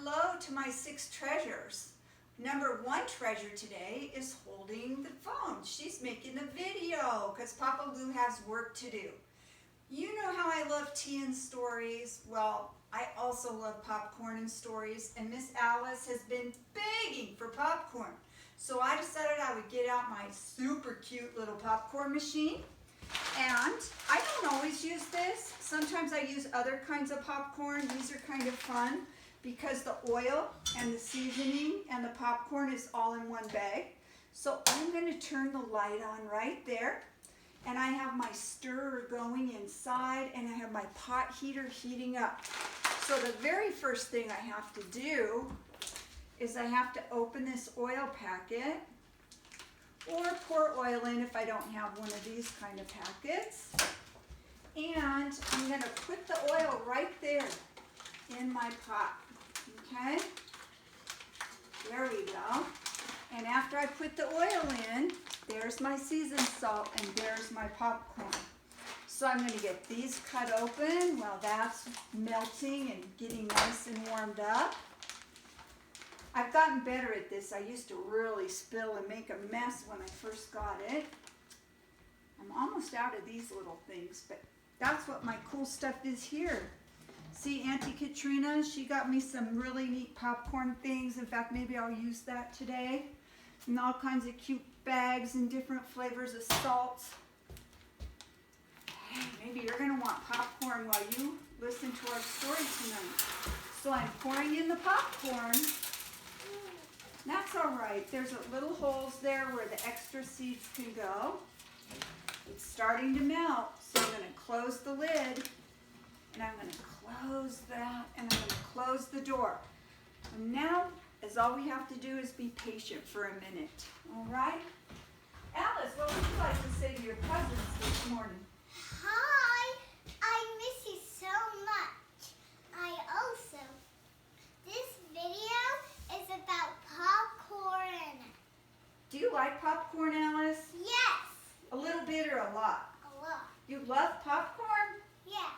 hello to my 6 treasures. Number 1 treasure today is holding the phone. She's making the video because Papa Lou has work to do. You know how I love tea and stories? Well, I also love popcorn and stories, and Miss Alice has been begging for popcorn. So I decided I would get out my super cute little popcorn machine. And I don't always use this. Sometimes I use other kinds of popcorn. These are kind of fun because the oil and the seasoning and the popcorn is all in one bag. So I'm going to turn the light on right there. And I have my stirrer going inside, and I have my pot heater heating up. So the very first thing I have to do is I have to open this oil packet, or pour oil in if I don't have one of these kind of packets. And I'm going to put the oil right there in my pot. Okay? There we go. And after I put the oil in, there's my seasoned salt and there's my popcorn. So I'm going to get these cut open while that's melting and getting nice and warmed up. I've gotten better at this. I used to really spill and make a mess when I first got it. I'm almost out of these little things, but that's what my cool stuff is here. See, Auntie Katrina, she got me some really neat popcorn things. In fact, maybe I'll use that today. And all kinds of cute bags and different flavors of salt. Hey, maybe you're going to want popcorn while you listen to our story tonight. So I'm pouring in the popcorn. That's all right. There's little holes there where the extra seeds can go. It's starting to melt, so I'm going to close the lid. And I'm going to close that, and I'm going to close the door. And now, all we have to do is be patient for a minute. All right? Alice, what would you like to say to your cousins this morning? Hi, I miss you so much. This video is about popcorn. Do you like popcorn, Alice? Yes. A little bit or a lot? A lot. You love popcorn? Yeah.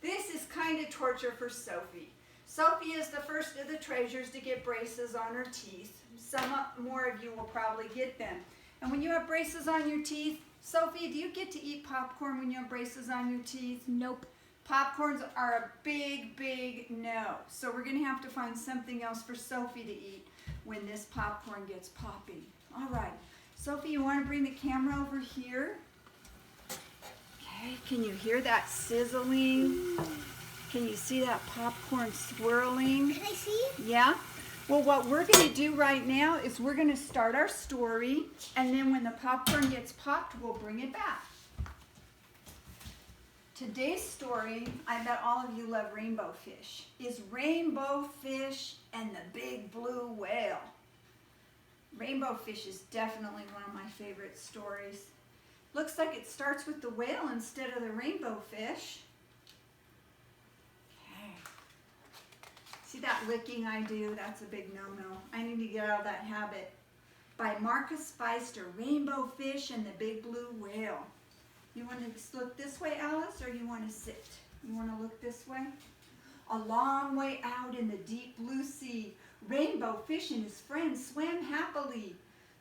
This is kind of torture for Sophie. Sophie is the first of the treasures to get braces on her teeth. Some more of you will probably get them. And when you have braces on your teeth, Sophie, do you get to eat popcorn when you have braces on your teeth? Nope. Popcorns are a big, big no. So we're going to have to find something else for Sophie to eat when this popcorn gets popping. All right. Sophie, you want to bring the camera over here? Okay. Can you hear that sizzling? Can you see that popcorn swirling? Can I see? Yeah? Well, what we're going to do right now is we're going to start our story, and then when the popcorn gets popped, we'll bring it back. Today's story, I bet all of you love rainbow fish, is Rainbow Fish and the Big Blue Whale. Rainbow Fish is definitely one of my favorite stories. Looks like it starts with the whale instead of the rainbow fish. See that licking I do? That's a big no-no. I need to get out of that habit. By Marcus Pfister, Rainbow Fish and the Big Blue Whale. You want to look this way, Alice, or you want to sit? You want to look this way? A long way out in the deep blue sea, Rainbow Fish and his friends swam happily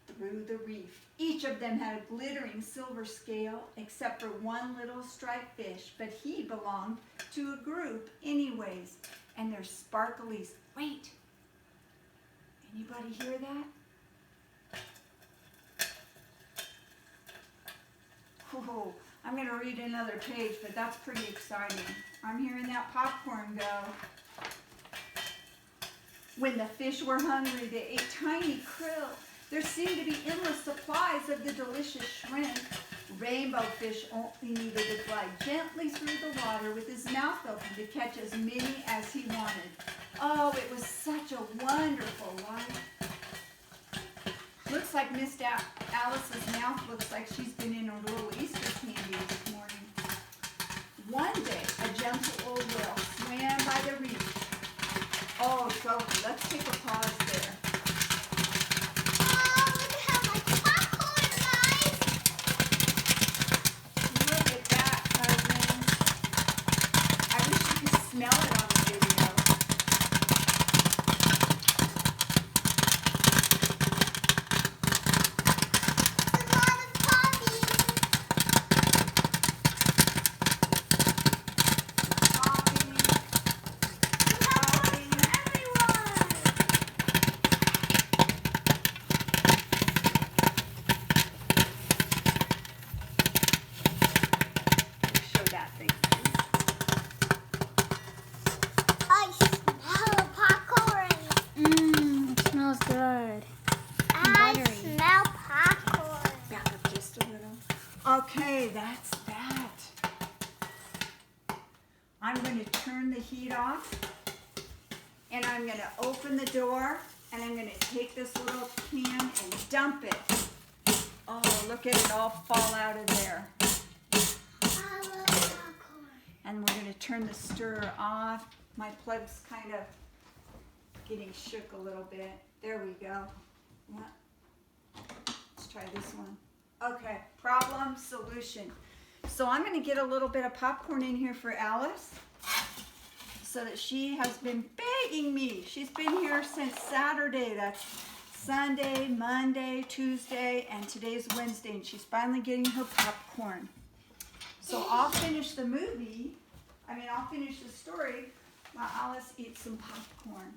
through the reef. Each of them had a glittering silver scale, except for one little striped fish, but he belonged to a group anyways. And their sparklies. Wait, anybody hear that? Oh, I'm going to read another page, but that's pretty exciting. I'm hearing that popcorn go. When the fish were hungry, they ate tiny krill. There seemed to be endless supplies of the delicious shrimp. Rainbow Fish only needed to glide gently through the water with his mouth open to catch as many as he wanted. Oh, it was such a wonderful life. Looks like Miss Alice's mouth looks like she's been in a little Easter candy this morning. One day, a gentle old whale swam by the reef. Oh, Sophie, let's take a pause there. Smell it on the video. good. I Buttery. smell popcorn. Back up just a little. Okay, that's that. I'm going to turn the heat off, and I'm going to open the door, and I'm going to take this little can and dump it. Oh, look at it all fall out of there. I love popcorn. And we're going to turn the stirrer off. My plug's kind of getting shook a little bit. There we go. Yeah. Let's try this one. Okay, problem, solution. So I'm going to get a little bit of popcorn in here for Alice so that she has been begging me. She's been here since Saturday. That's Sunday, Monday, Tuesday, and today's Wednesday, and she's finally getting her popcorn. So I'll finish the movie. I'll finish the story while Alice eats some popcorn.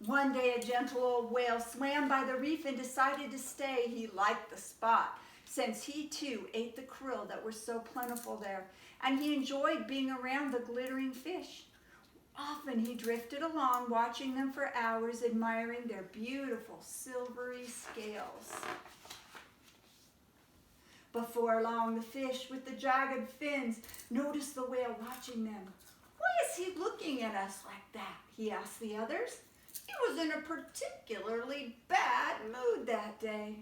One day a gentle old whale swam by the reef and decided to stay. He liked the spot, since he too ate the krill that were so plentiful there, and he enjoyed being around the glittering fish. Often he drifted along, watching them for hours, admiring their beautiful silvery scales. Before long, the fish with the jagged fins noticed the whale watching them. "Why is he looking at us like that?" he asked the others. He was in a particularly bad mood that day.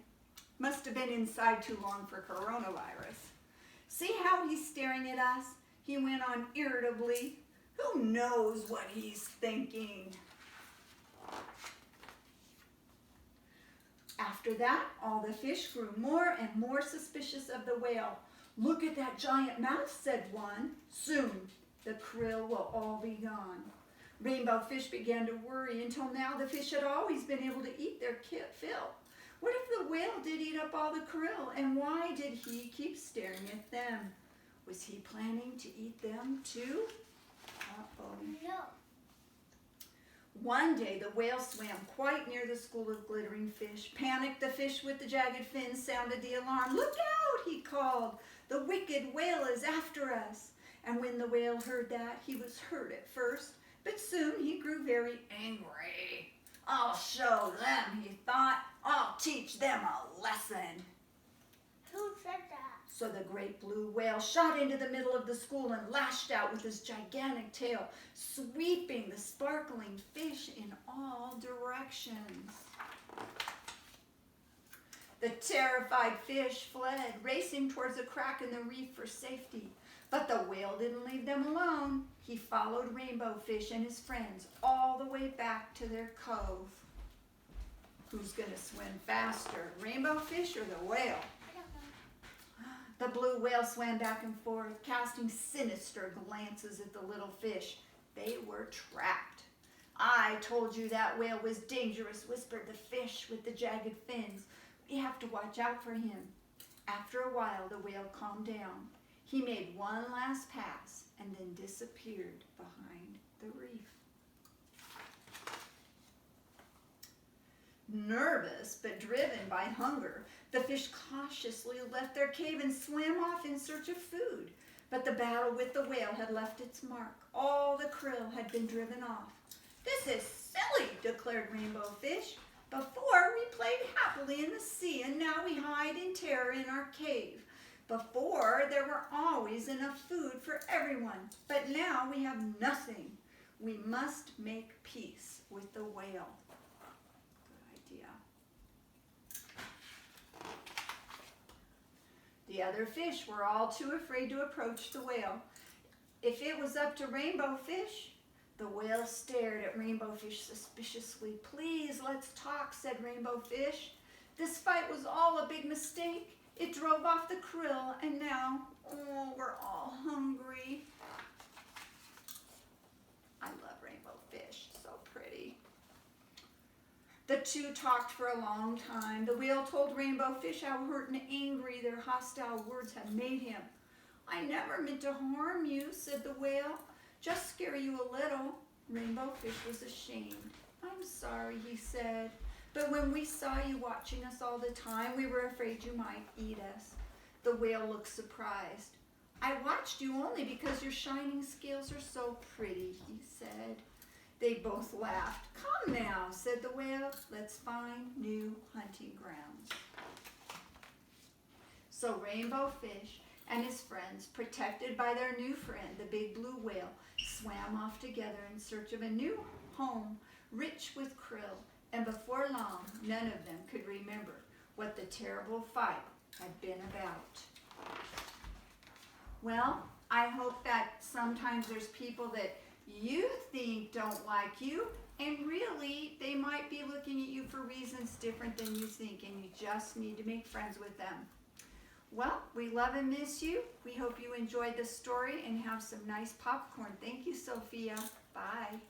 Must have been inside too long for coronavirus. "See how he's staring at us?" he went on irritably. "Who knows what he's thinking?" After that, all the fish grew more and more suspicious of the whale. "Look at that giant mouth," said one. "Soon the krill will all be gone." Rainbow fish began to worry. Until now, the fish had always been able to eat their fill. What if the whale did eat up all the krill, and why did he keep staring at them? Was he planning to eat them too? Uh-oh. No. One day the whale swam quite near the school of glittering fish. Panicked, the fish with the jagged fins sounded the alarm. "Look out," he called. "The wicked whale is after us." And when the whale heard that, he was hurt at first, but soon he grew very angry. "I'll show them," he thought. "I'll teach them a lesson." Who said that? So the great blue whale shot into the middle of the school and lashed out with his gigantic tail, sweeping the sparkling fish in all directions. The terrified fish fled, racing towards a crack in the reef for safety. But the whale didn't leave them alone. He followed Rainbow Fish and his friends all the way back to their cove. Who's going to swim faster, Rainbow Fish or the whale? I don't know. The blue whale swam back and forth, casting sinister glances at the little fish. They were trapped. "I told you that whale was dangerous," whispered the fish with the jagged fins. "We have to watch out for him." After a while, the whale calmed down. He made one last pass and then disappeared behind the reef. Nervous but driven by hunger, the fish cautiously left their cave and swam off in search of food. But the battle with the whale had left its mark. All the krill had been driven off. "This is silly," declared Rainbow Fish. "Before we played happily in the sea, and now we hide in terror in our cave. Before there were always enough food for everyone, but now we have nothing. We must make peace with the whale." Good idea. The other fish were all too afraid to approach the whale. If it was up to Rainbow Fish, the whale stared at Rainbow Fish suspiciously. "Please, let's talk," said Rainbow Fish. "This fight was all a big mistake. It drove off the krill, and now, we're all hungry." I love Rainbow Fish, so pretty. The two talked for a long time. The whale told Rainbow Fish how hurt and angry their hostile words had made him. "I never meant to harm you," said the whale. "Just scare you a little." Rainbow Fish was ashamed. "I'm sorry," he said. "But when we saw you watching us all the time, we were afraid you might eat us." The whale looked surprised. "I watched you only because your shining scales are so pretty," he said. They both laughed. Come now, said the whale, let's find new hunting grounds. So Rainbow Fish and his friends, protected by their new friend, the big blue whale, swam off together in search of a new home rich with krill, and before long, none of them could remember what the terrible fight had been about. Well, I hope that sometimes there's people that you think don't like you, and really they might be looking at you for reasons different than you think, and you just need to make friends with them. Well, we love and miss you. We hope you enjoyed the story and have some nice popcorn. Thank you, Sophia. Bye.